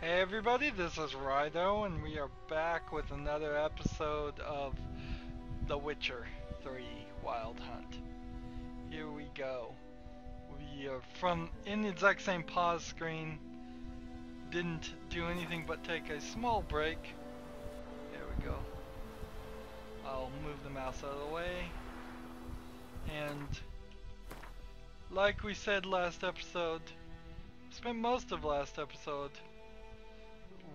Hey everybody, this is Rydo, and we are back with another episode of The Witcher 3 Wild Hunt. Here we go. We are in the exact same pause screen. Didn't do anything but take a small break. There we go. I'll move the mouse out of the way. And like we said last episode, spent most of last episode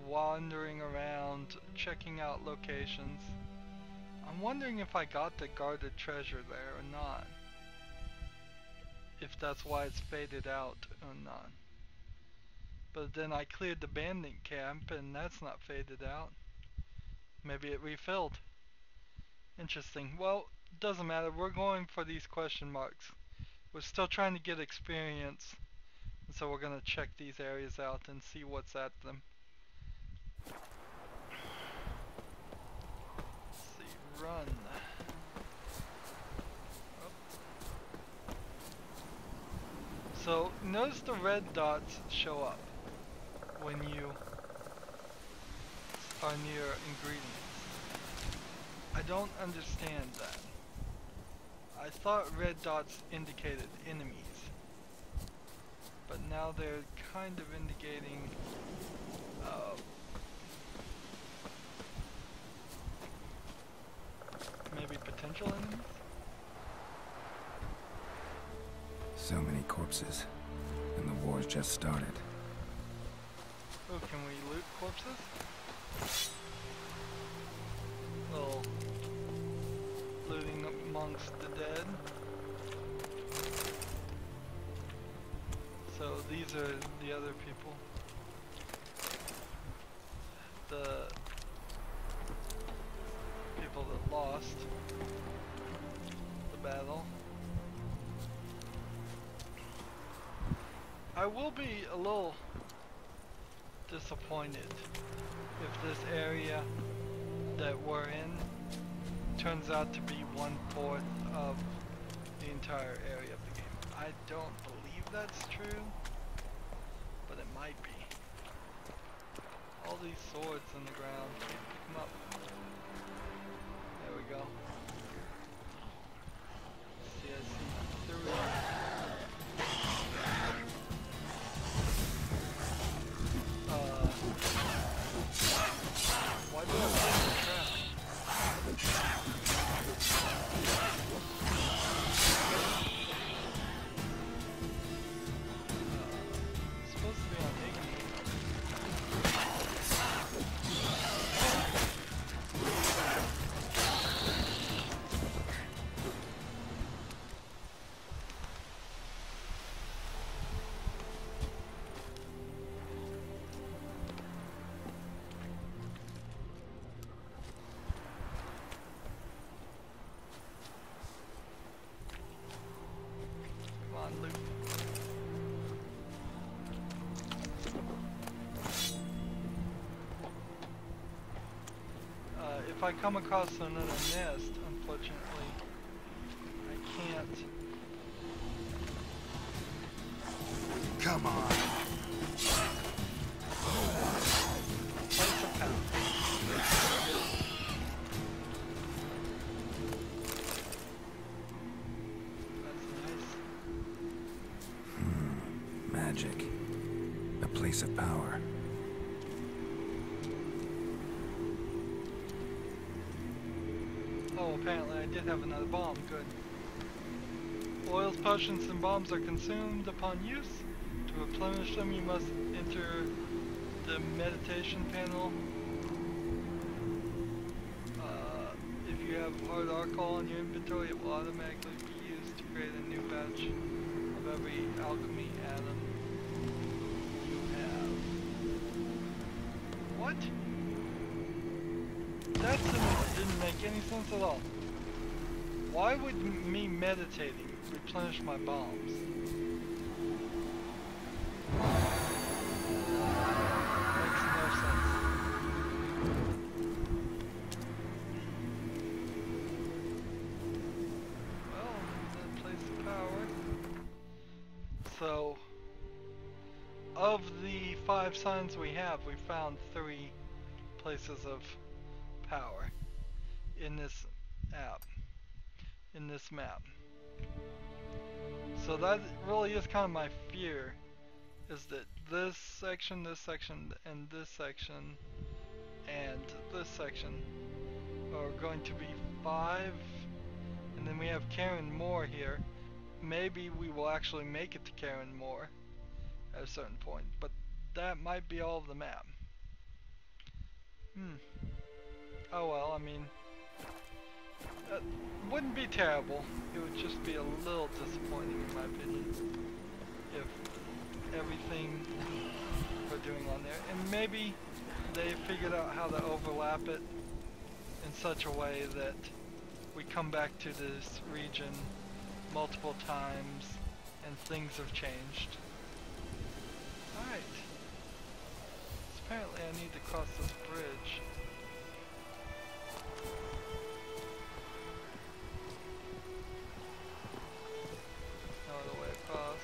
wandering around, checking out locations. I'm wondering if I got the guarded treasure there or not. If that's why it's faded out or not. But then I cleared the bandit camp and that's not faded out. Maybe it refilled. Interesting. Well, doesn't matter. We're going for these question marks. We're still trying to get experience. And so we're going to check these areas out and see what's at them. Run. Oh. So notice the red dots show up when you are near ingredients. I don't understand that. I thought red dots indicated enemies, but now they're kind of indicating maybe potential enemies? So many corpses, and the war's just started. Oh, can we loot corpses? Little looting amongst the dead. So these are the other people. The people that lost the battle. I will be a little disappointed if this area that we're in turns out to be 1/4 of the entire area of the game. I don't believe that's true, but it might be. All these swords in the ground, pick them up. There we go. See, I see 3. Why do I like the trap? It's supposed to be on ignorant. Loot. If I come across another nest, unfortunately, I can't. Come on. Place a pound. Magic. A place of power. Oh, apparently I did have another bomb. Good. Oils, potions, and bombs are consumed upon use. To replenish them, you must enter the meditation panel. If you have hard alcohol in your inventory, it will automatically be used to create a new batch of every alchemy atom you have. What? That didn't make any sense at all. Why would me meditating replenish my bombs? Makes no sense. Well, that place of power. So, of the 5 signs we have, we found 3 places of power in this app, in this map. So that really is kind of my fear, is that this section, and this section, and this section are going to be 5, and then we have Karen Moore here. Maybe we will actually make it to Karen Moore at a certain point, but that might be all of the map. Oh well, I mean, that wouldn't be terrible. It would just be a little disappointing in my opinion if everything we're doing on there, and maybe they figured out how to overlap it in such a way that we come back to this region multiple times and things have changed. Alright. So apparently I need to cross this bridge. No other way across.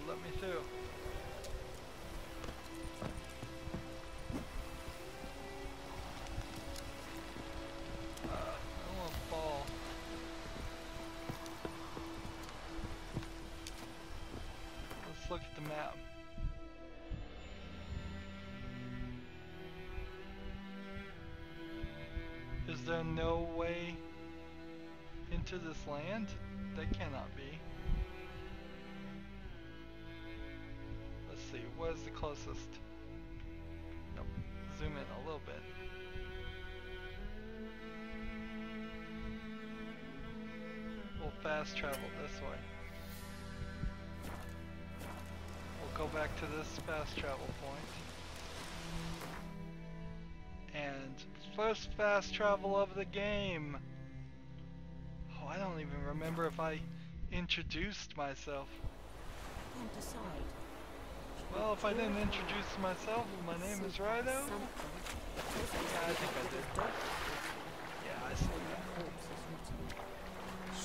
Let me through. I don't want to fall. Let's look at the map. Is there no way into this land? That cannot be. Let's see, where's the closest? Nope. Zoom in a little bit. We'll fast travel this way. We'll go back to this fast travel point. And first fast travel of the game. Oh, I don't even remember if I introduced myself. Well, if I didn't introduce myself, my name is Rydo. Yeah, I think I did. Yeah, I see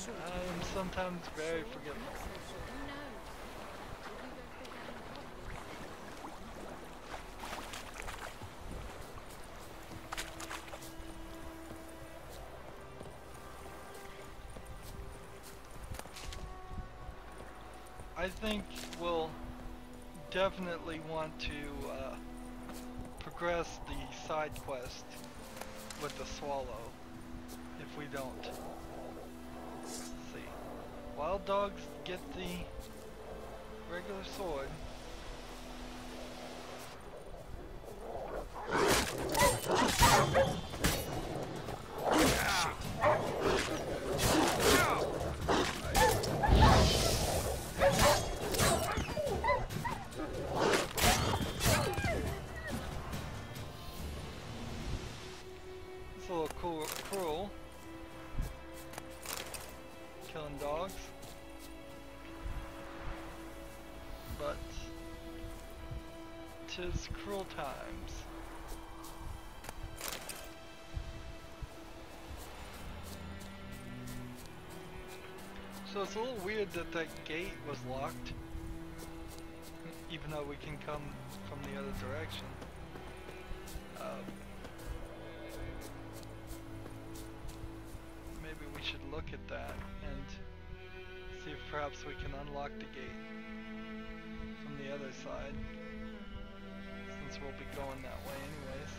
that. I am sometimes very forgetful. I think we'll definitely want to progress the side quest with the swallow if we don't. Let's see. Wild dogs get the regular sword. It's a little cruel. Killing dogs. But 'tis cruel times. So it's a little weird that that gate was locked, even though we can come from the other direction. Maybe we should look at that and see if perhaps we can unlock the gate from the other side, since we'll be going that way anyways.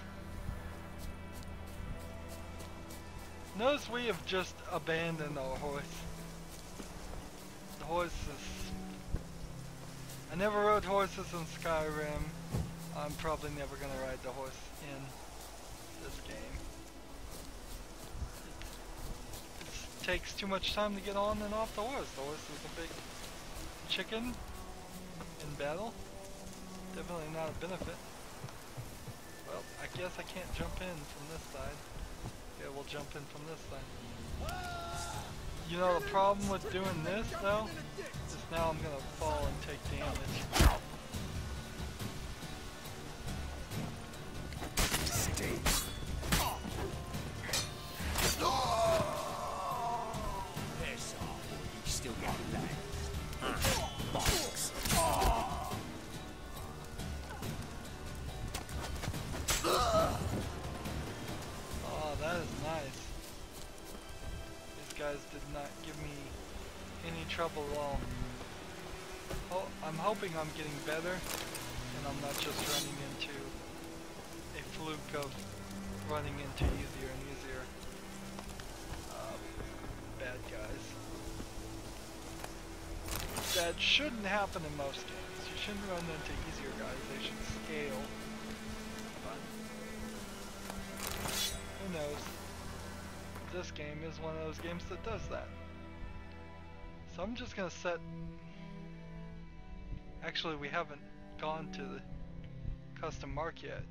Notice we have just abandoned our horse. The horse is... I never rode horses in Skyrim. I'm probably never going to ride the horse in this game. It takes too much time to get on and off the horse. The horse is a big chicken in battle. Definitely not a benefit. Well, I guess I can't jump in from this side. Yeah, we'll jump in from this side. You know the problem with doing this though, is now I'm gonna fall and take damage. Still got that. trouble at all. Oh, I'm hoping I'm getting better, and I'm not just running into a fluke of running into easier and easier bad guys. That shouldn't happen in most games. You shouldn't run into easier guys. They should scale. But who knows? This game is one of those games that does that. So I'm just gonna set... Actually, we haven't gone to the custom mark yet.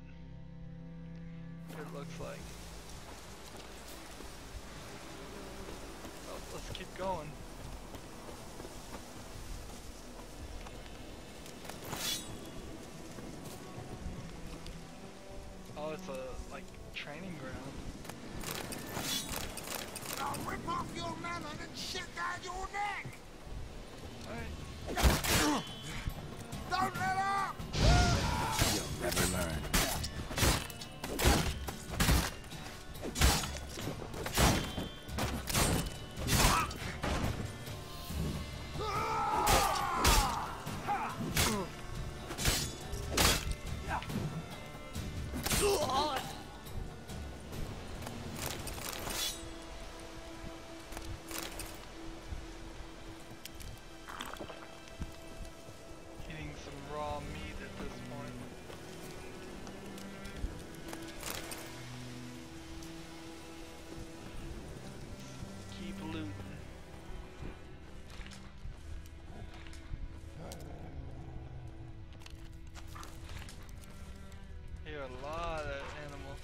It looks like. Well, let's keep going. Oh, it's a, like, training ground. I'll rip off your melon and shit down your neck! Alright. Don't let up! You'll never learn. Eating some raw meat at this point. Keep looting. Here are a lot of animals.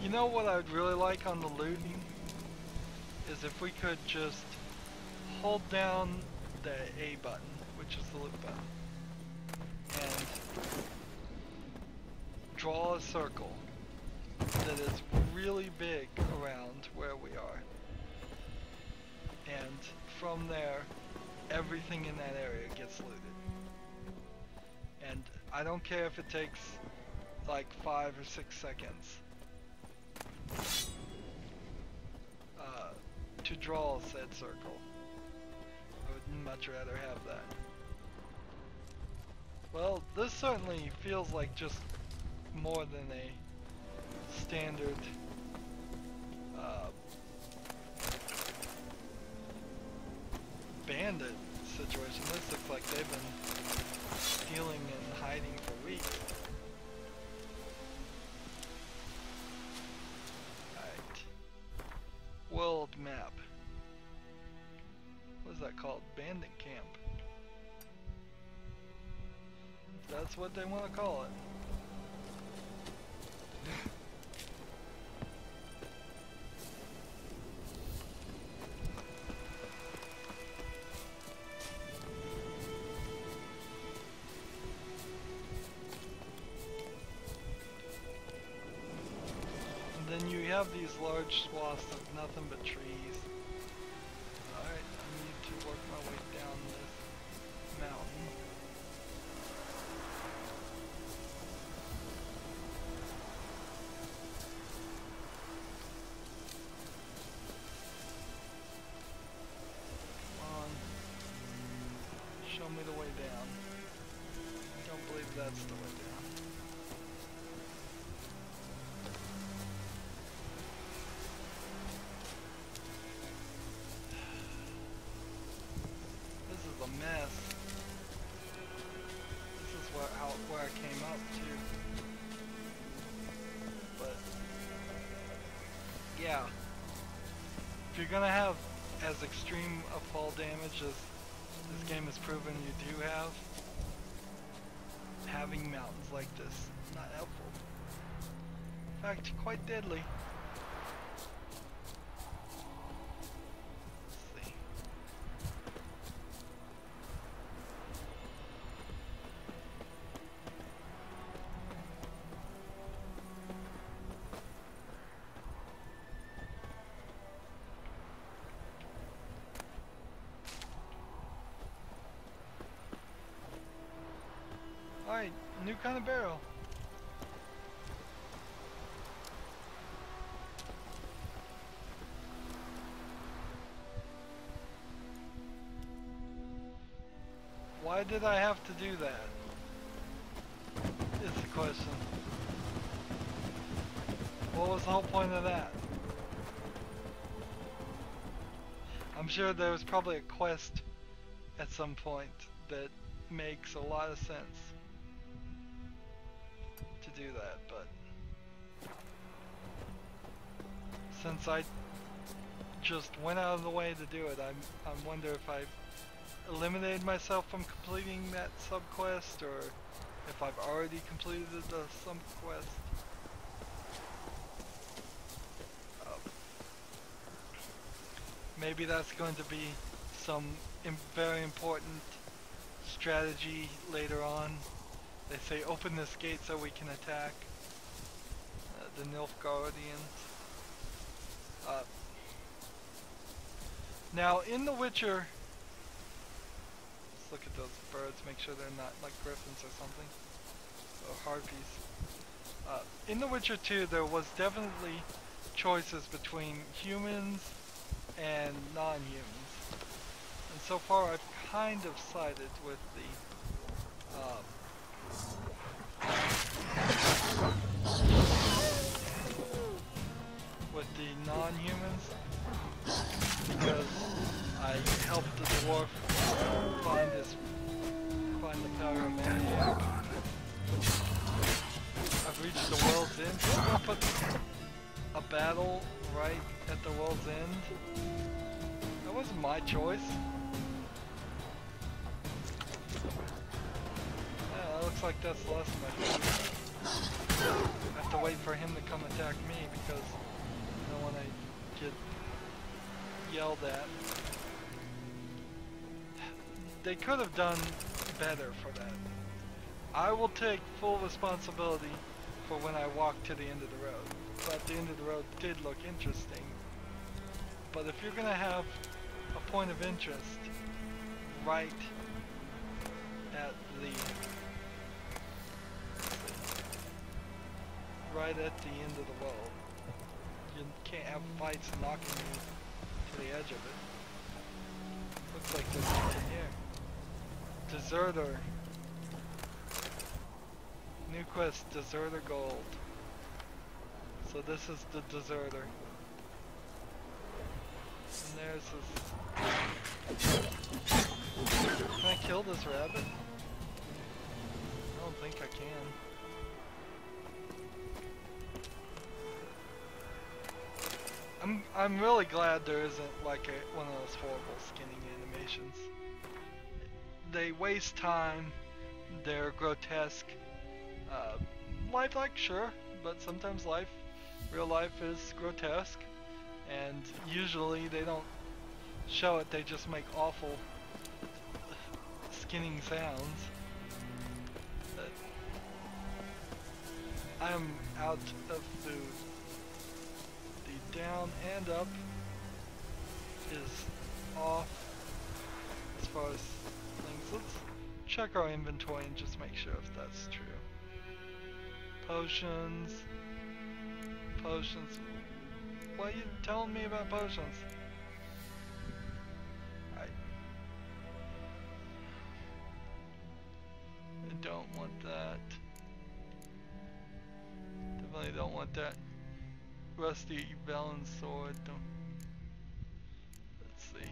You know what I'd really like on the looting? Is if we could just hold down the A button, which is the loot button, and draw a circle that is really big around where we are. And from there, everything in that area gets looted. And I don't care if it takes like 5 or 6 seconds to draw said circle. I would much rather have that. Well, this certainly feels like just more than a standard bandit situation. This looks like they've been stealing and hiding for weeks. Alright. World map. What is that called? Bandit camp. If that's what they want to call it. Then you have these large swaths of nothing but trees. Alright, I need to work my way down this mountain. Come on. Show me the way down. I don't believe that's the way down. Mess. This is where I came up to. But yeah, if you're gonna have as extreme a fall damage as this game has proven you do have, having mountains like this is not helpful. In fact, quite deadly. Alright, new kind of barrel. Why did I have to do that? Is the question. What was the whole point of that? I'm sure there was probably a quest at some point that makes a lot of sense to do that, but since I just went out of the way to do it, I wonder if I eliminated myself from completing that sub-quest, or if I've already completed the sub-quest. Maybe that's going to be some very important strategy later on. They say open this gate so we can attack the Nilfgaardians. Now in The Witcher, let's look at those birds, make sure they're not like griffins or something, or harpies. In The Witcher 2 there was definitely choices between humans and non-humans, and so far I've kind of sided with the non-humans, because I helped the dwarf find the power of maniac. I've reached the world's end. So I'm gonna put a battle right at the world's end. That wasn't my choice. Yeah, that looks like that's less of my choice. I have to wait for him to come attack me because I don't want to get yelled at. They could have done better for that. I will take full responsibility for when I walked to the end of the road. But the end of the road did look interesting. But if you're gonna have a point of interest right at the end of the world, you can't have fights knocking you to the edge of it. Looks like there's something here. Deserter. New quest, Deserter Gold. So this is the Deserter. And there's this... Can I kill this rabbit? I don't think I can. I'm really glad there isn't like one of those horrible skinning animations. They waste time, they're grotesque. Lifelike, sure, but sometimes real life is grotesque, and usually they don't show it, they just make awful skinning sounds. But I am out of food. The down and up is off as far as things. Let's check our inventory and just make sure if that's true. Potions. Potions. What are you telling me about potions? I don't want that. Definitely don't want that. Rusty Velen sword. Let's see.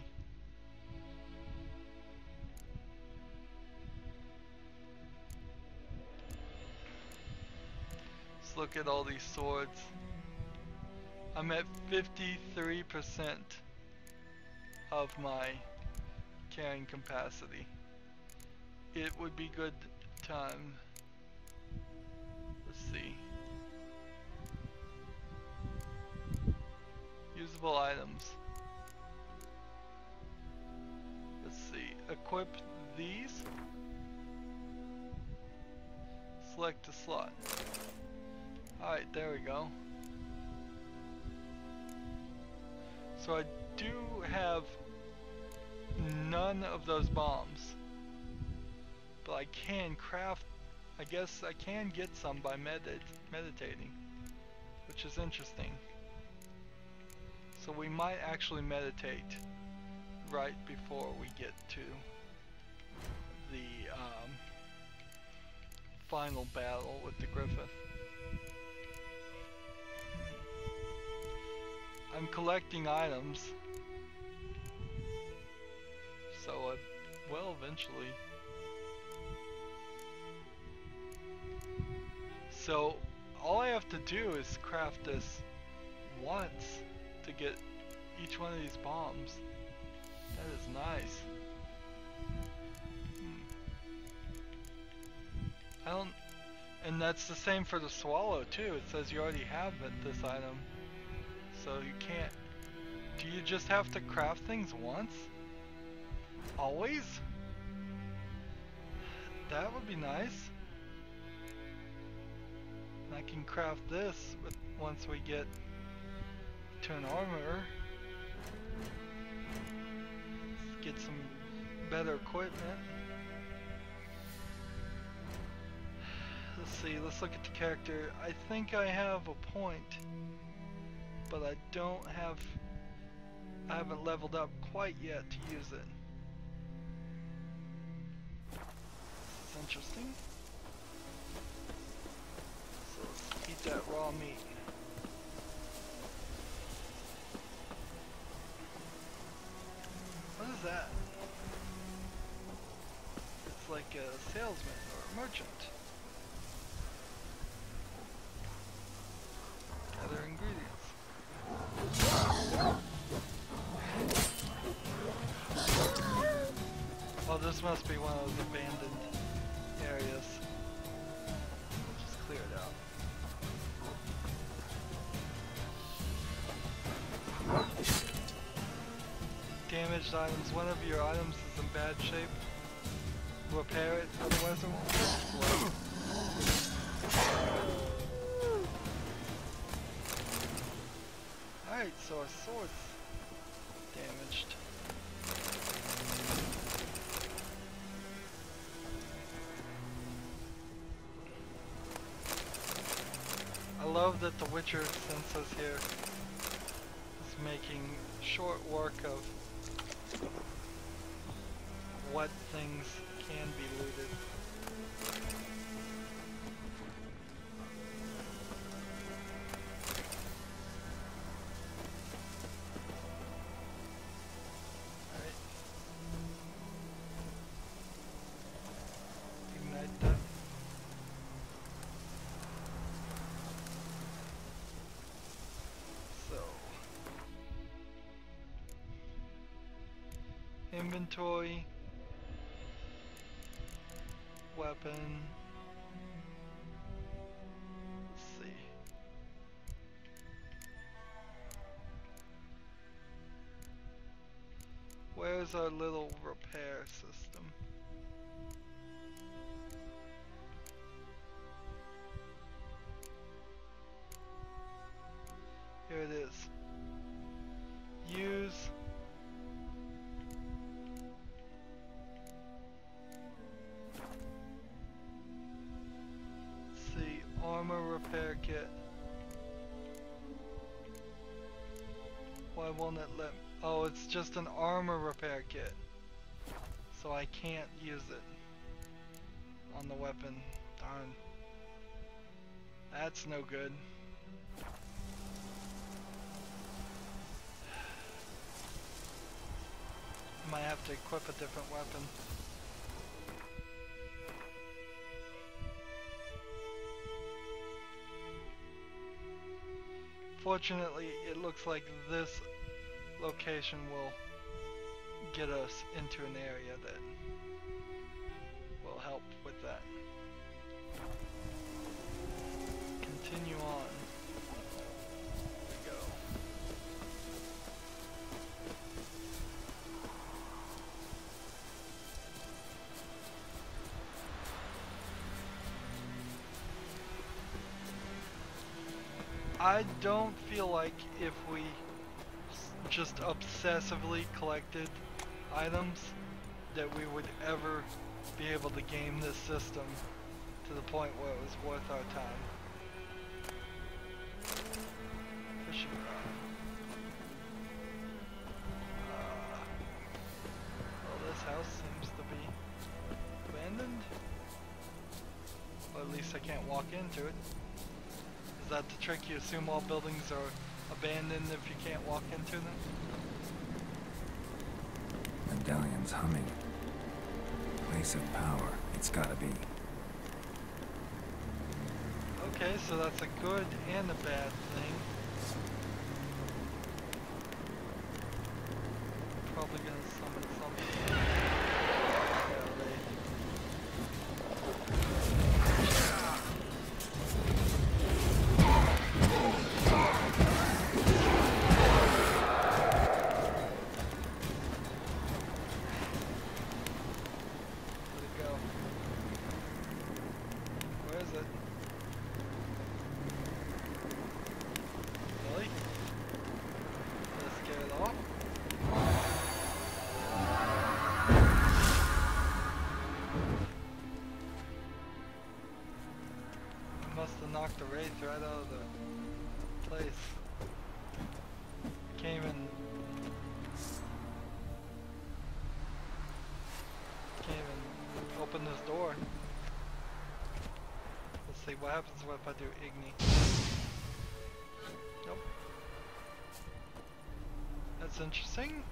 Let's look at all these swords. I'm at 53% of my carrying capacity. It would be good time. Let's see. Usable items. Let's see. Equip these. Select a slot. Alright, there we go. So I do have none of those bombs. But I can craft, I guess I can get some by meditating, which is interesting. So we might actually meditate right before we get to the final battle with the Griffith. I'm collecting items, so I will eventually. So all I have to do is craft this once to get each one of these bombs. That is nice. I don't, and that's the same for the swallow too. It says you already have this item, so you can't. Do you just have to craft things once? Always? That would be nice. And I can craft this once we get to an armor. Let's get some better equipment. Let's see, let's look at the character. I think I have a point, but I haven't leveled up quite yet to use it. This is interesting. So let's eat that raw meat. What is that? It's like a salesman or a merchant. Gather ingredients. Oh, this must be one of those abandoned areas. Just clear it out. Damaged items. One of your items is in bad shape. Repair it, otherwise it won't work. Alright, so our sword's damaged. I love that the Witcher census here is making short work of what things can be looted. Alright. Ignite that. So inventory, weapon. Let's see. Where's our little repair system? Here it is. Use. Armor repair kit. Why won't it let me? Oh, it's just an armor repair kit. So I can't use it on the weapon. Darn. That's no good. Might have to equip a different weapon. Fortunately, it looks like this location will get us into an area that will help with that. Continue on. There we go. I don't feel like if we just obsessively collected items that we would ever be able to game this system to the point where it was worth our time. Fishing rod. Well, this house seems to be least I can't walk into it. Is that the trick? You assume all buildings are abandoned if you can't walk into them? Medallion's humming. Place of power. It's gotta be. Okay, so that's a good and a bad thing. Probably gonna summon something. Knocked the wraith right out of the place. Can't even open this door. Let's see what happens if I do Igni. Nope. That's interesting.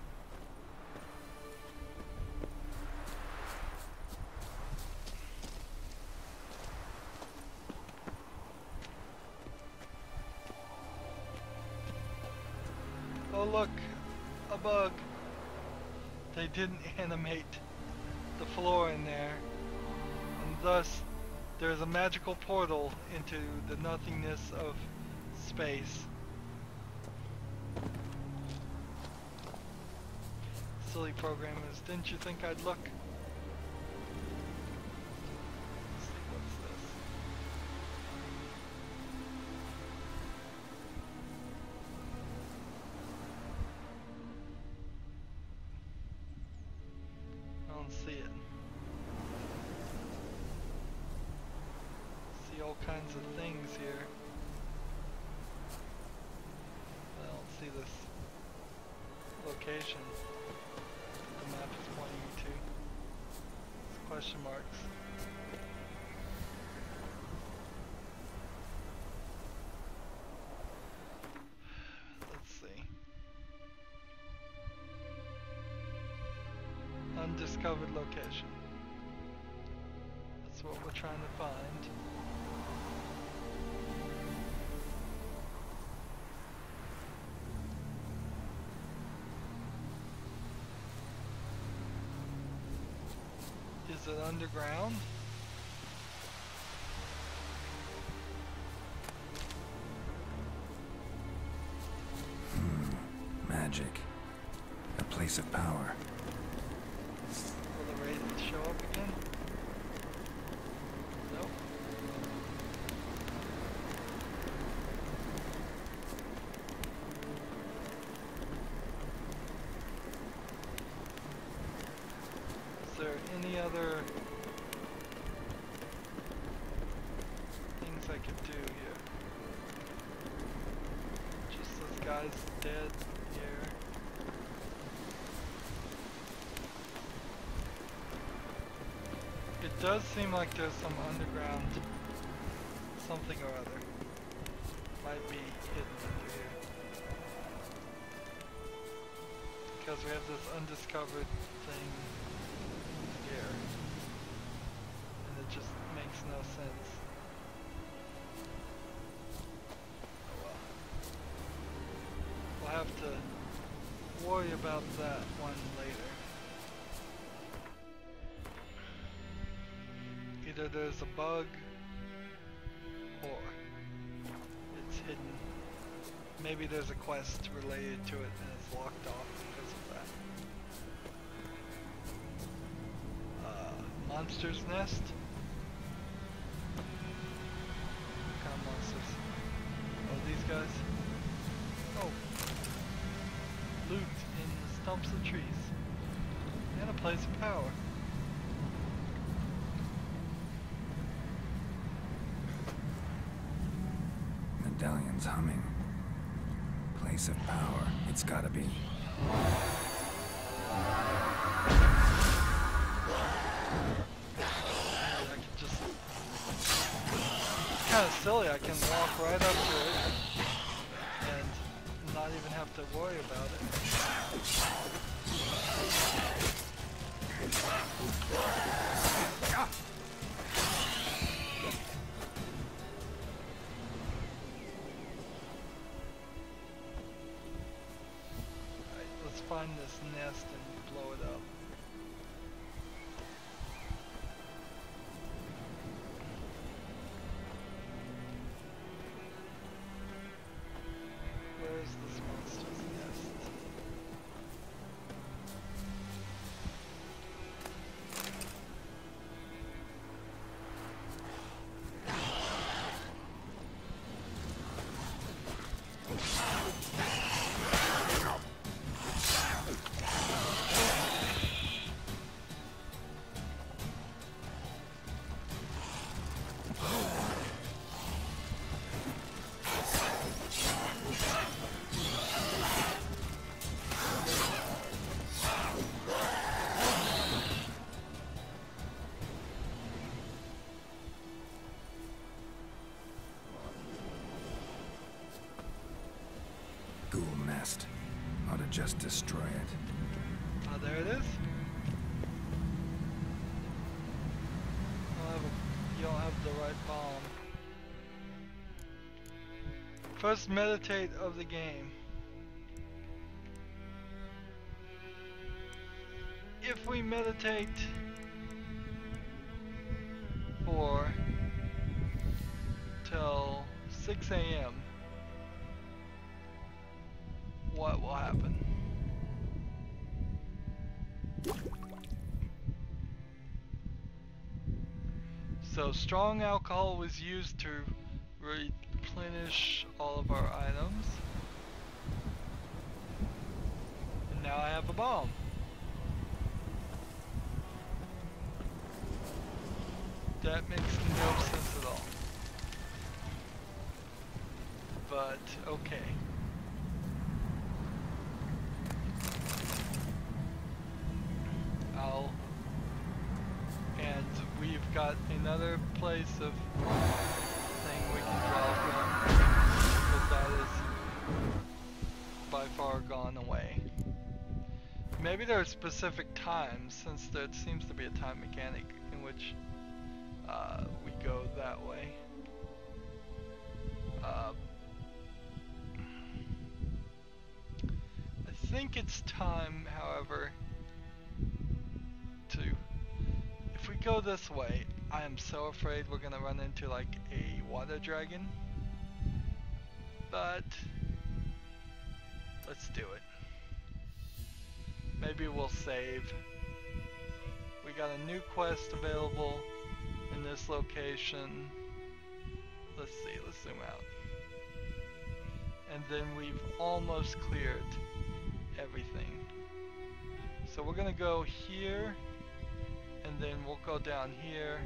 Oh look, a bug. They didn't animate the floor in there, and thus there's a magical portal into the nothingness of space. Silly programmers, didn't you think I'd look? Let's see, what's this? I don't see it. See all kinds of things here. I don't see this location the map is pointing me to. It's question marks. Let's see. Undiscovered location. That's what we're trying to find. Is it underground? Magic. A place of power. Will the wraith show up again? Nope. Is there any other things I could do here? Just this guy's dead here. It does seem like there's some underground something or other. Might be hidden under here. Because we have this undiscovered thing here. And it just makes no sense. Oh well. We'll have to worry about that one later. Either there's a bug or it's hidden. Maybe there's a quest related to it and it's locked off because of that. Monster's Nest? What kind of monsters? Oh, these guys? Oh. Loot in the stumps of trees. And a place of power. Medallion's humming. Place of power. It's gotta be. I could just kind of silly. I can walk right up to it and not even have to worry about it. Alright, let's find this nest and blow it up. Where's this monster's nest? Ghoul nest. Ought to just destroy it. Oh, there it is. You don't have the right bomb. First meditate of the game. If we meditate for till 6 a.m., what will happen? So strong alcohol was used to replenish all of our items. And now I have a bomb. That makes no sense at all. But okay. And we've got another place of thing we can draw from, but that is by far gone away. Maybe there are specific times, since there seems to be a time mechanic in which we go that way. I think it's time, however, to, if we go this way, I am so afraid we're gonna run into like a water dragon, but let's do it. Maybe we'll save. We got a new quest available in this location. Let's see, let's zoom out. And then we've almost cleared everything. So we're gonna go here, and then we'll go down here,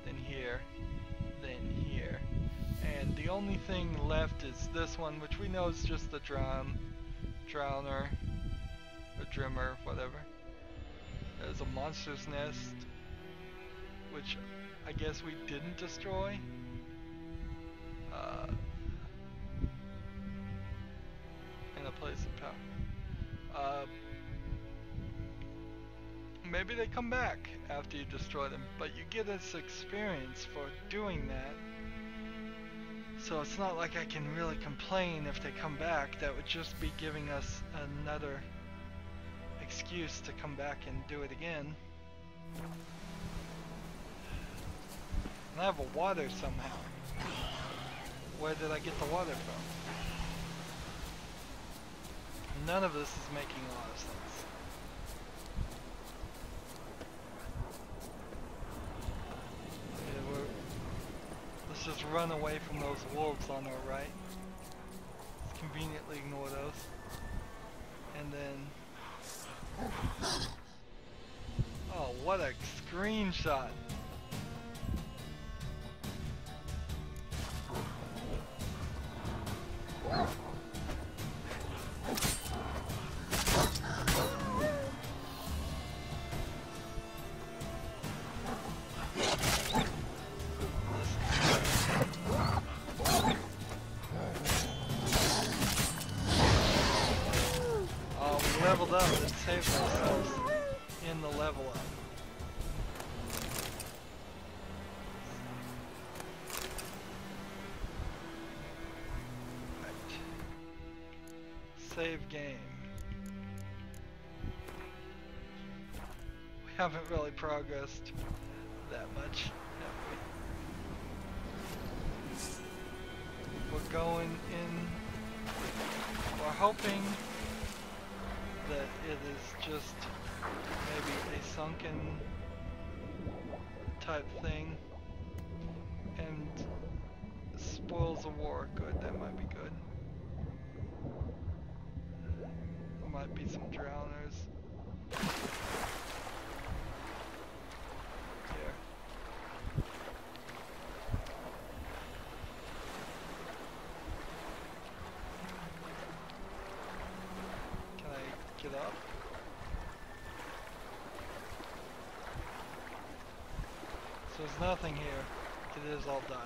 then here, then here. And the only thing left is this one, which we know is just a drowner, or drimmer, whatever. There's a monster's nest, which I guess we didn't destroy. In a place of power. Maybe they come back after you destroy them, but you get this experience for doing that. So it's not like I can really complain if they come back. That would just be giving us another excuse to come back and do it again. And I have a water somehow. Where did I get the water from? None of this is making a lot of sense. Yeah, let's just run away from those wolves on our right. Let's conveniently ignore those. And then... oh, what a screenshot! leveled up and saved themselves in the level up. Right. Save game. We haven't really progressed that much, have we? We're going in. We're hoping that it is just maybe a sunken type thing, and spoils of war. Good, that might be good. There might be some drowners. Here. Can I get up? So there's nothing here. It is all died.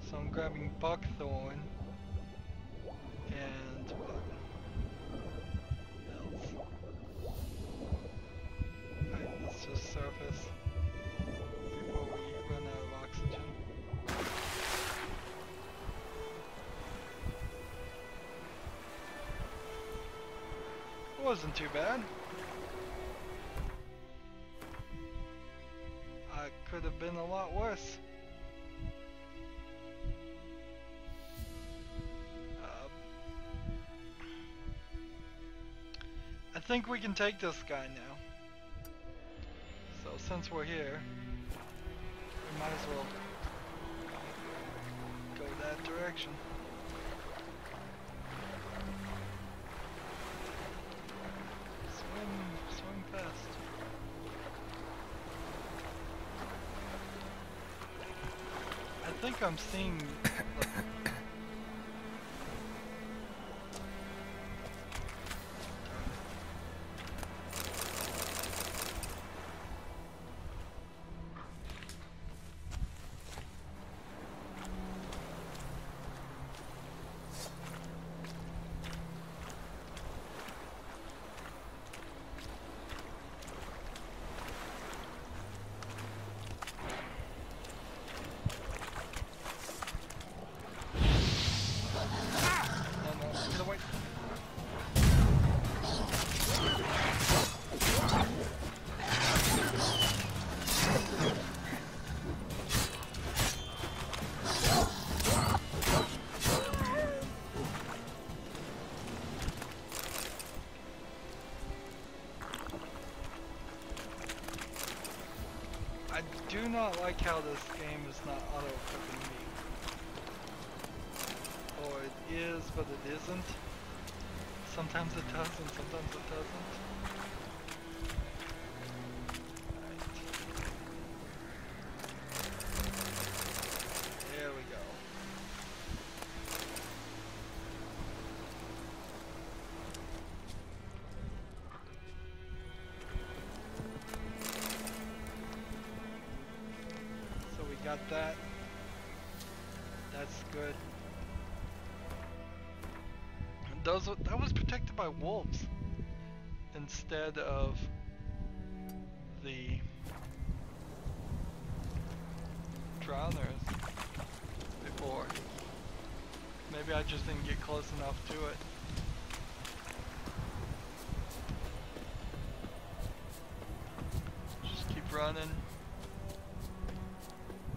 So I'm grabbing buckthorn and what else? Alright, let's just surface before we run out of oxygen. It wasn't too bad. I could have been a lot worse. I think we can take this guy now. So since we're here, we might as well go that direction. Swim fast. I think I'm seeing. I do not like how this game is not auto-cooking meat. Or it is, but it isn't. Sometimes it does and sometimes it doesn't. Right. There we go. Got that. That's good. And that was protected by wolves instead of the drowners before. Maybe I just didn't get close enough to it. Just keep running.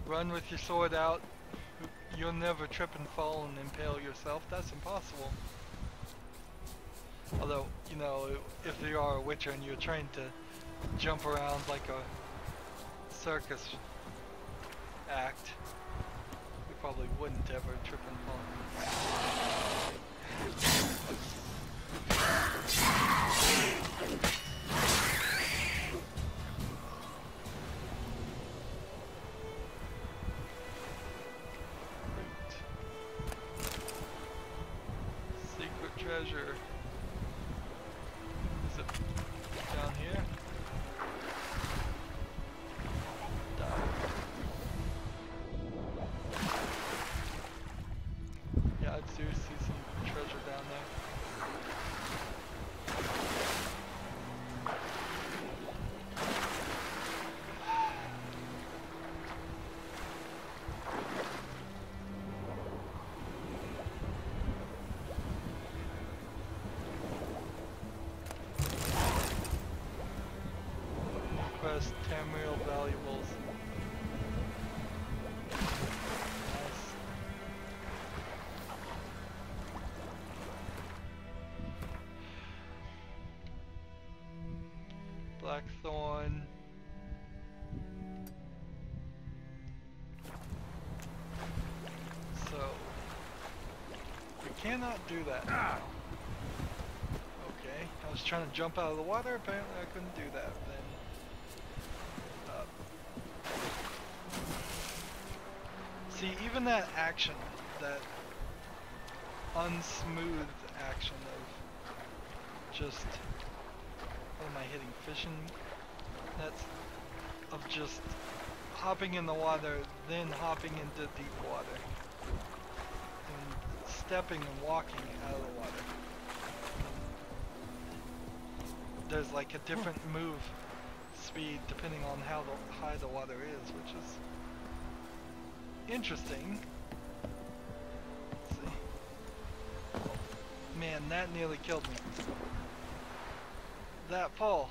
Run with your sword out. You'll never trip and fall and impale yourself. That's impossible. Although, you know, if you are a witcher and you're trained to jump around like a circus act, probably wouldn't ever trip and fall. Secret treasure. Is it down here? Yeah, I do see some treasure down there. Quest Tamriel valuables. Nice. Blackthorn. So we cannot do that now. Okay, I was trying to jump out of the water. Apparently, I couldn't do that. Then. See, even that action, that unsmooth action of just, what am I hitting, fishing nets? Of just hopping in the water, then hopping into deep water, and stepping and walking out of the water. There's like a different move speed depending on how high the water is, which is interesting. Let's see. Oh, man, that nearly killed me. That fall.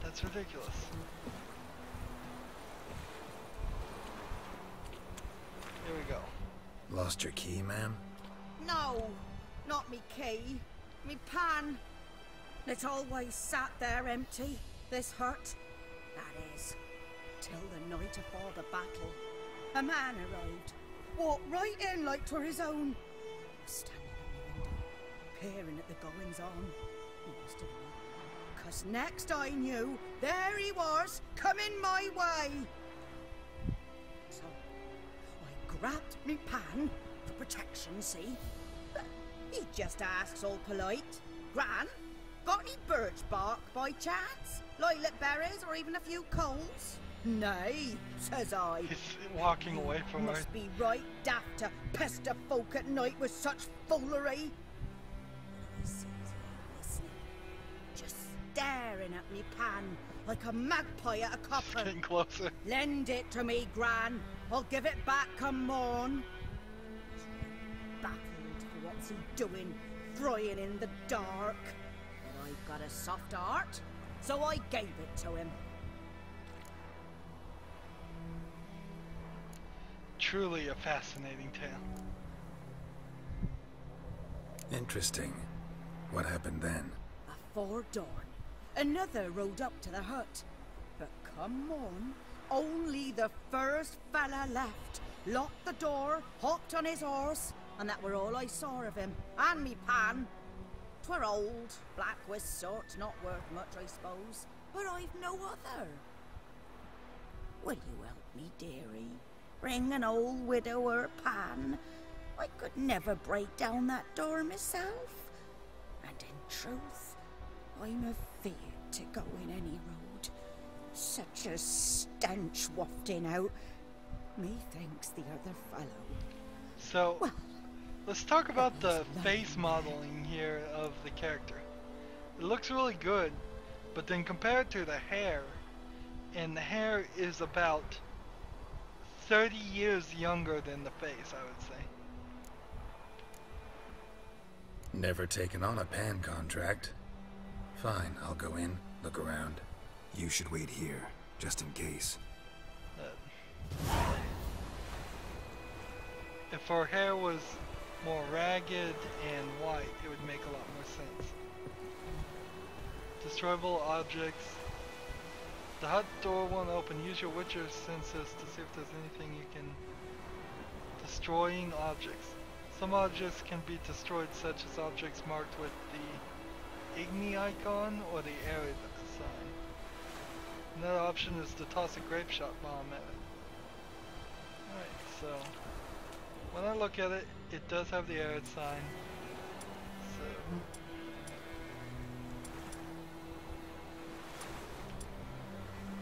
That's ridiculous. Here we go. Lost your key, ma'am? No, not me key. Me pan. It's always sat there empty, this hut. That is, till the night afore the battle. A man arrived, walked right in like 'twere his own. Standing at the window, peering at the goings on. He must have known, 'cause next I knew, there he was, coming my way. So, I grabbed me pan for protection, see? But he just asks all polite, Gran, got any birch bark by chance? Lilac berries or even a few coals? Nay, says I. He's walking away from her. Must be right daft to pester folk at night with such foolery. I sees him listening, just staring at me pan like a magpie at a copper. Getting closer. Lend it to me, Gran. I'll give it back come morn. Baffled for what's he doing, frying in the dark. But I've got a soft heart, so I gave it to him. Truly a fascinating tale. Interesting. What happened then? Afore dawn, another rode up to the hut. But come on, only the first fella left. Locked the door, hopped on his horse, and that were all I saw of him. And me pan. 'Twere old, black with soot, not worth much, I suppose. But I've no other. Will you help me, dearie? Bring an old widower pan. I could never break down that door myself. And in truth, I'm afeard to go in any road. Such a stench wafting out. Methinks the other fellow. So, Well, let's talk about the he's face modeling here of the character. It looks really good, but then compared to the hair, and the hair is about 30 years younger than the face, I would say. Never taken on a pan contract. Fine, I'll go in, look around. You should wait here, just in case. If her hair was more ragged and white, it would make a lot more sense. Destroyable objects. The hut door won't open. Use your Witcher senses to see if there's anything you can Destroying objects. Some objects can be destroyed, such as objects marked with the Igni icon or the Arid sign. Another option is to toss a grape shot bomb at it. Alright, so when I look at it, it does have the Arid sign. So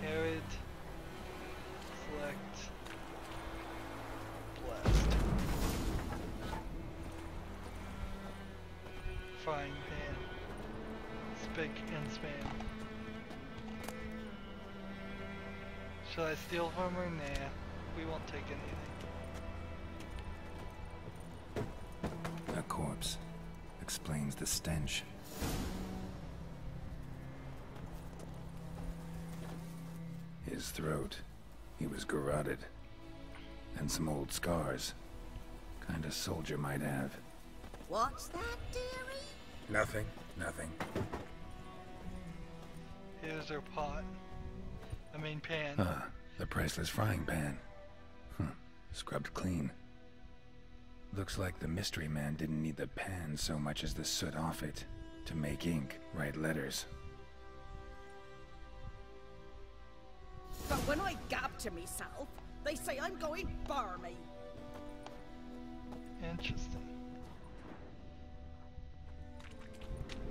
Arid, select, blast. Frying pan. Spick and span. Should I steal from her? Nah, we won't take anything. A corpse. Explains the stench. His throat. He was garroted. And some old scars. Kind of soldier might have. What's that, dearie? Nothing. Nothing. Here's her pot. I mean pan. Ah, the priceless frying pan. Scrubbed clean. Looks like the mystery man didn't need the pan so much as the soot off it to make ink, write letters. But when I gab to myself, they say I'm going barmy. Interesting.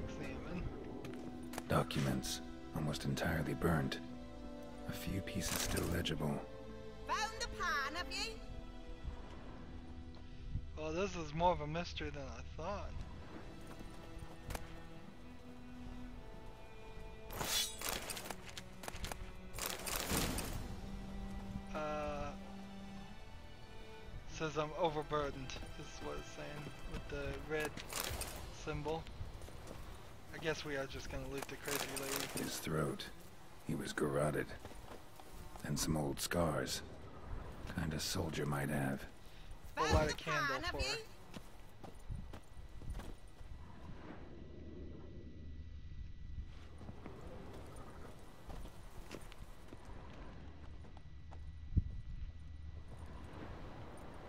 Examine. Documents, almost entirely burnt. A few pieces still legible. Found the pan, have you? Well, this is more of a mystery than I thought. Says I'm overburdened, is what it's saying, with the red symbol. I guess we are just gonna loot the crazy lady. His throat. He was garroted. And some old scars. Kinda soldier might have. We'll light a candle for her.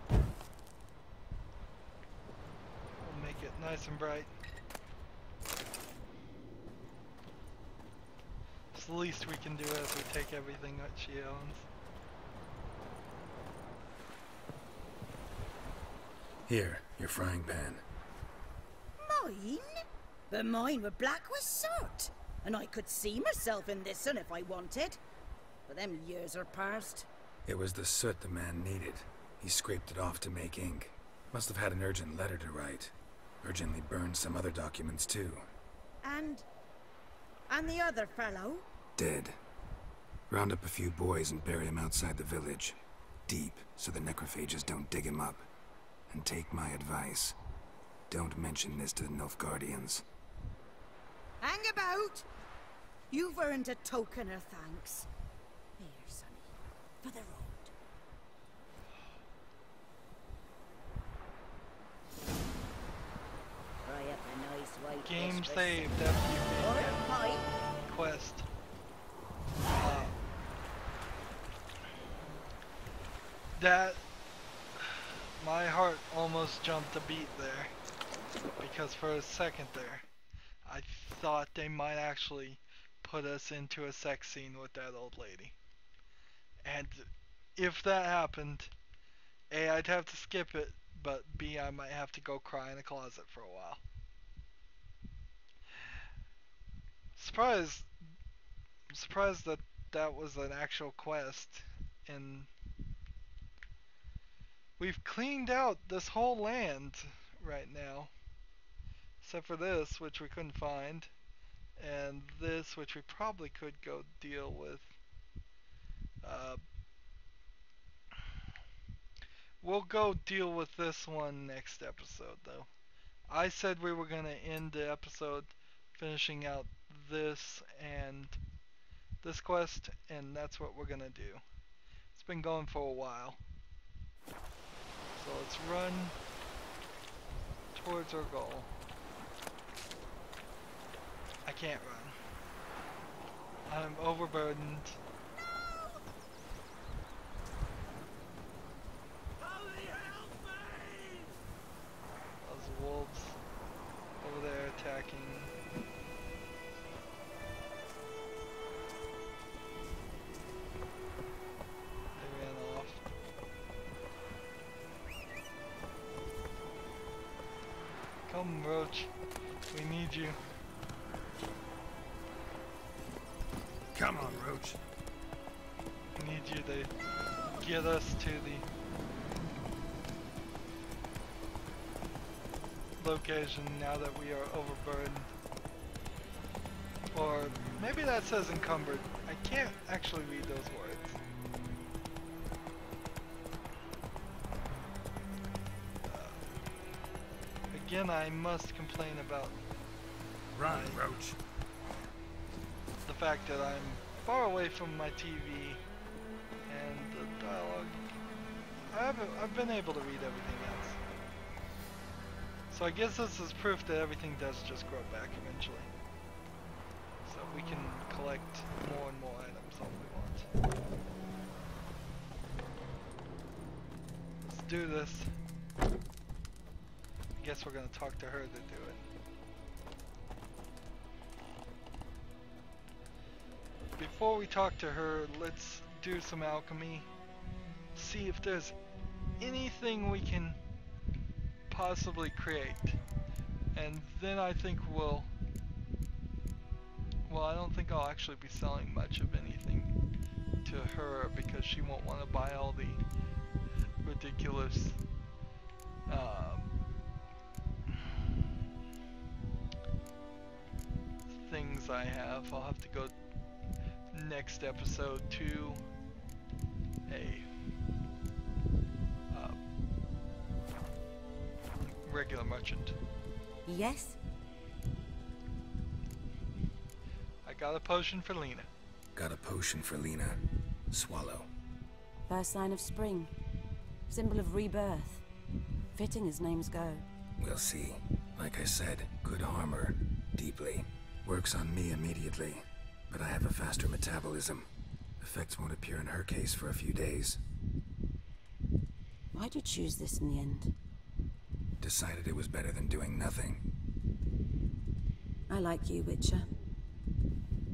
We'll make it nice and bright. It's the least we can do as we take everything that she owns. Here, your frying pan. Mine? But mine were black with soot. And I could see myself in this one if I wanted. But them years are past. It was the soot the man needed. He scraped it off to make ink. Must have had an urgent letter to write. Urgently burned some other documents too. And the other fellow? Dead. Round up a few boys and bury him outside the village. Deep, so the necrophages don't dig him up. And take my advice. Don't mention this to the Nilfgaardians. Hang about! You've earned a token of thanks. Here, sonny, for the road. Fry up a nice white Game Christmas. saved after you Or beat a pie. that quest. That... My heart almost jumped a beat there. Because for a second there, I thought they might actually put us into a sex scene with that old lady. And if that happened, A, I'd have to skip it, but B, I might have to go cry in a closet for a while. Surprised that that was an actual quest, and we've cleaned out this whole land right now. Except for this, which we couldn't find, and this, which we probably could go deal with. We'll go deal with this one next episode, though. I said we were going to end the episode finishing out this and this quest, and that's what we're going to do. It's been going for a while. So let's run towards our goal. I can't run. I'm overburdened. Come, Roach. We need you. Come on, Roach. We need you to get us to the location now that we are overburdened. Or maybe that says encumbered. I can't actually read those words. Again, I must complain about Run, Roach. the fact that I'm far away from my TV and the dialogue. I've been able to read everything else. So I guess this is proof that everything does just grow back eventually. So we can collect more and more items all we want. Let's do this. I guess we're gonna talk to her to do it. Before we talk to her, let's do some alchemy. See if there's anything we can possibly create. And then I think well, I don't think I'll actually be selling much of anything to her because she won't want to buy all the ridiculous things I have. I'll have to go next episode to a regular merchant. Yes? I got a potion for Lena. Got a potion for Lena. Swallow. First sign of spring. Symbol of rebirth. Fitting as names go. We'll see. Like I said, could harm her. Deeply. Works on me immediately. But I have a faster metabolism. Effects won't appear in her case for a few days. Why'd you choose this in the end? Decided it was better than doing nothing. I like you, Witcher.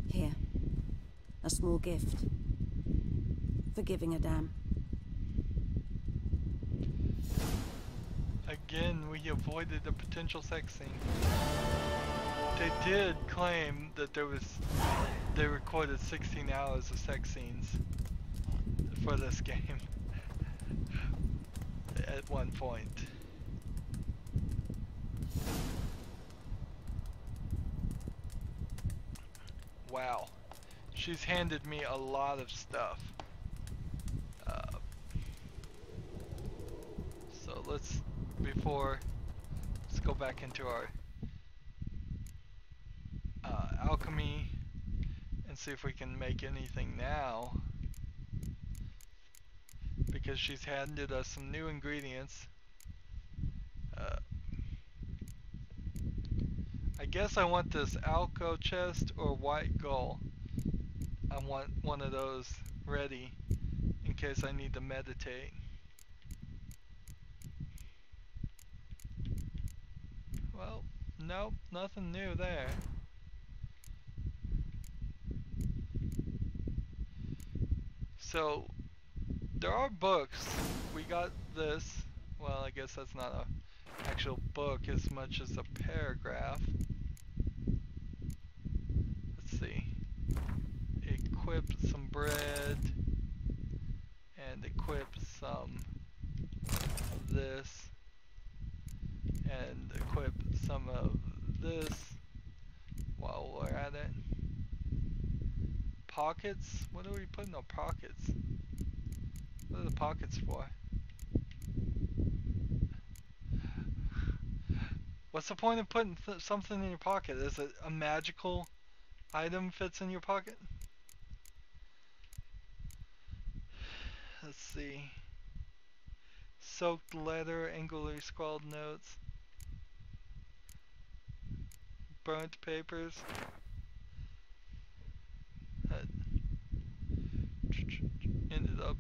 Here. A small gift. For giving a damn. Again, we avoided a potential sex scene. They did claim that they recorded 16 hours of sex scenes for this game at one point. Wow, she's handed me a lot of stuff. So let's go back into our alchemy and see if we can make anything now, because she's handed us some new ingredients. I guess I want this alco chest or white gull. I want one of those ready in case I need to meditate. Well, nope, nothing new there. So, there are books. We got this. Well, I guess that's not an actual book as much as a paragraph. Let's see. Equip some bread. And equip some of this. And equip some of this while we're at it. Pockets? What do we put in our pockets? What are the pockets for? What's the point of putting something in your pocket? Is it a magical item fits in your pocket? Let's see. Soaked letter, angularly scrawled notes. Burnt papers. Ended up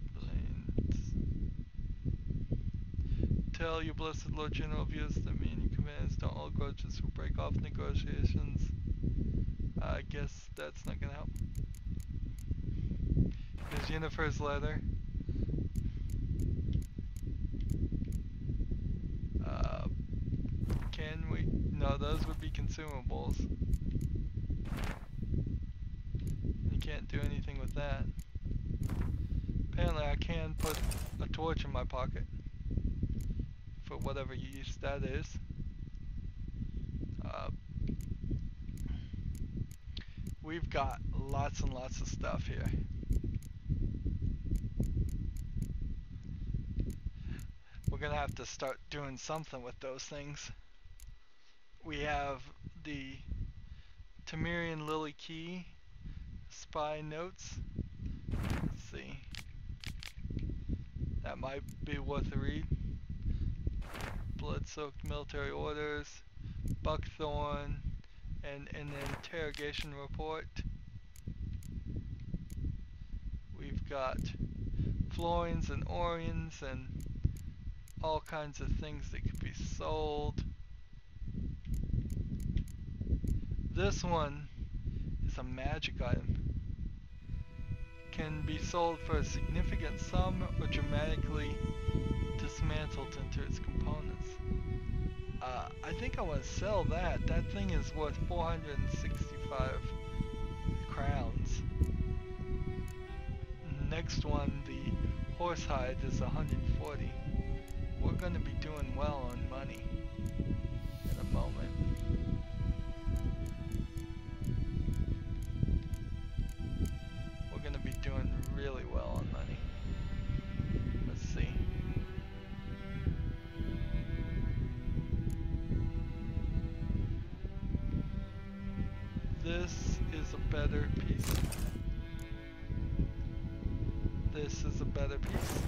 tell your blessed Lord General of yours that me and your commands don't hold grudges or break off negotiations. I guess that's not gonna help. Here's Yennefer's letter. Can we? those would be consumables. You can't do anything with that. Apparently I can put a torch in my pocket. For whatever use that is. We've got lots and lots of stuff here. We're gonna have to start doing something with those things. We have the Temerian Lily Key spy notes. Let's see. That might be worth a read. Blood-soaked military orders, buckthorn, and an interrogation report. We've got florins and orions and all kinds of things that could be sold. This one is a magic item. Can be sold for a significant sum or dramatically dismantled into its components. I think I want to sell that. That thing is worth 465 crowns. Next one, the horsehide, is 140. We're going to be doing well on money in a moment. We're going to be doing really well on money. Let's see. This is a better piece. This is a better piece.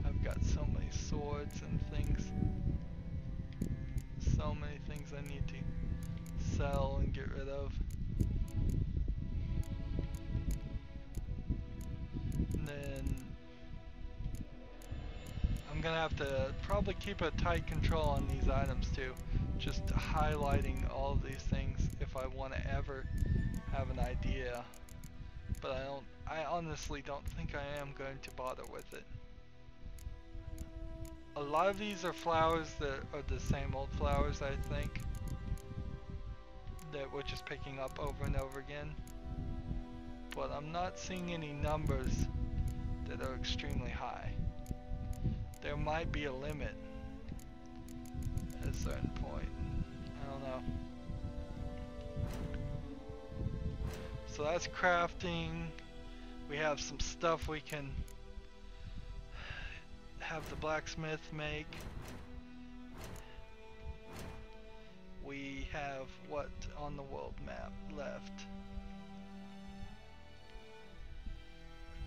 I've got so many swords and things. So many things I need to sell and get rid of. And then I'm gonna have to probably keep a tight control on these items too. Just highlighting all of these things if I want to ever have an idea. But I honestly don't think I am going to bother with it. A lot of these are flowers that are the same old flowers, I think, that we're just picking up over and over again. But I'm not seeing any numbers that are extremely high. There might be a limit at a certain point. I don't know. So that's crafting. We have some stuff we can have the blacksmith make. We have what on the world map left?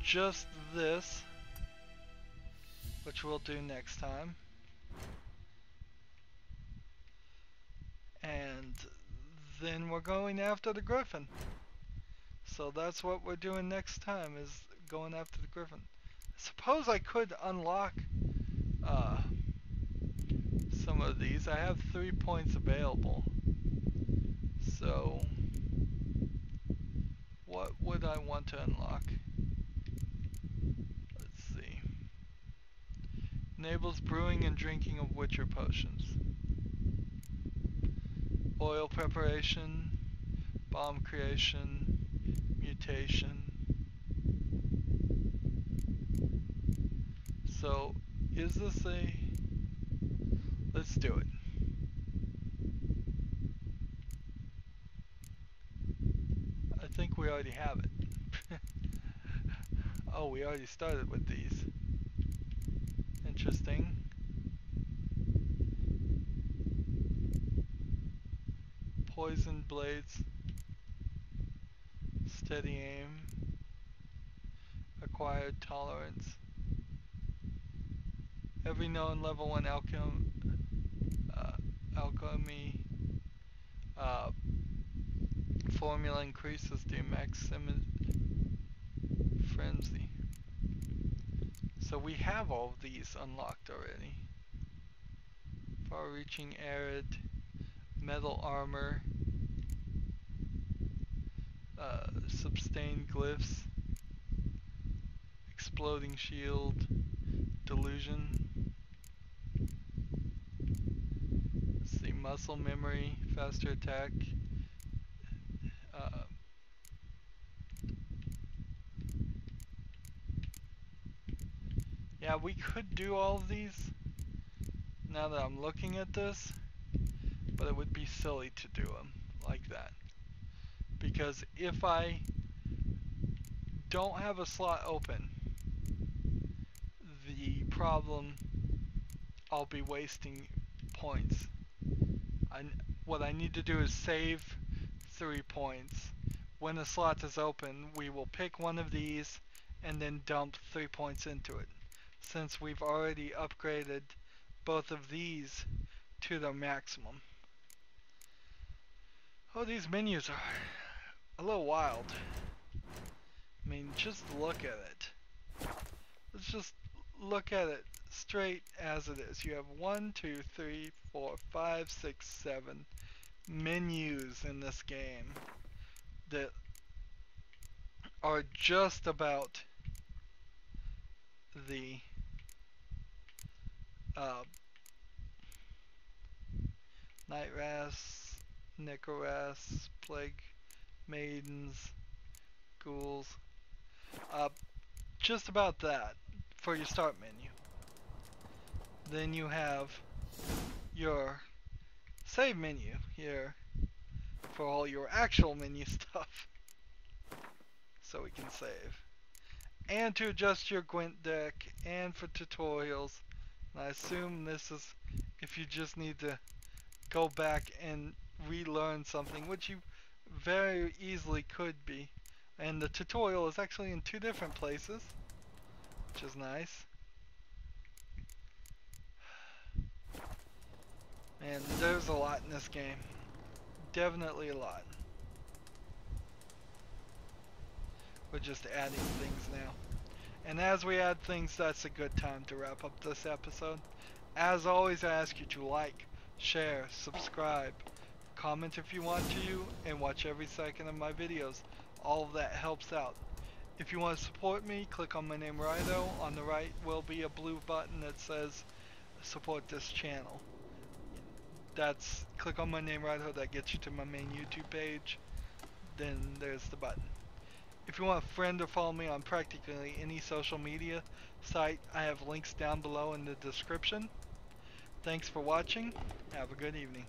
Just this, which we'll do next time. And then we're going after the griffin. So that's what we're doing next time, is going after the griffin. Suppose I could unlock some of these. I have 3 points available. So what would I want to unlock? Let's see. Enables brewing and drinking of witcher potions. Oil preparation, bomb creation, mutation. So, is this a... Let's do it. I think we already have it. Oh, we already started with these. Interesting. Poisoned blades. Steady aim. Acquired tolerance. Every known level 1 alchemy formula increases the maximum frenzy. So we have all of these unlocked already. Far-reaching arid. metal armor, sustained glyphs, exploding shield, delusion. Let's see, muscle memory, faster attack. Uh, yeah, we could do all of these now that I'm looking at this, but it would be silly to do them like that. Because if I don't have a slot open, the problem, I'll be wasting points. What I need to do is save 3 points. When the slot is open, we will pick one of these and then dump 3 points into it. Since we've already upgraded both of these to their maximum. Oh, these menus are a little wild. I mean, just look at it. Let's just look at it straight as it is. You have 1, 2, 3, 4, 5, 6, 7 menus in this game that are just about the Night Wraiths, Necroraths, Plague Maidens, Ghouls. Just about that for your start menu. Then you have your save menu here for all your actual menu stuff. So we can save. And to adjust your Gwent deck, and for tutorials. And I assume this is if you just need to go back and relearn something, which you very easily could be. And the tutorial is actually in 2 different places, which is nice. And there's a lot in this game. Definitely a lot. We're just adding things now. And as we add things, that's a good time to wrap up this episode. As always, I ask you to like, share, subscribe, comment if you want to, and watch every second of my videos. All of that helps out. If you want to support me, click on my name Rydo. On the right will be a blue button that says support this channel. Click on my name Rydo, that gets you to my main YouTube page. Then there's the button. If you want a friend or follow me on practically any social media site, I have links down below in the description. Thanks for watching. Have a good evening.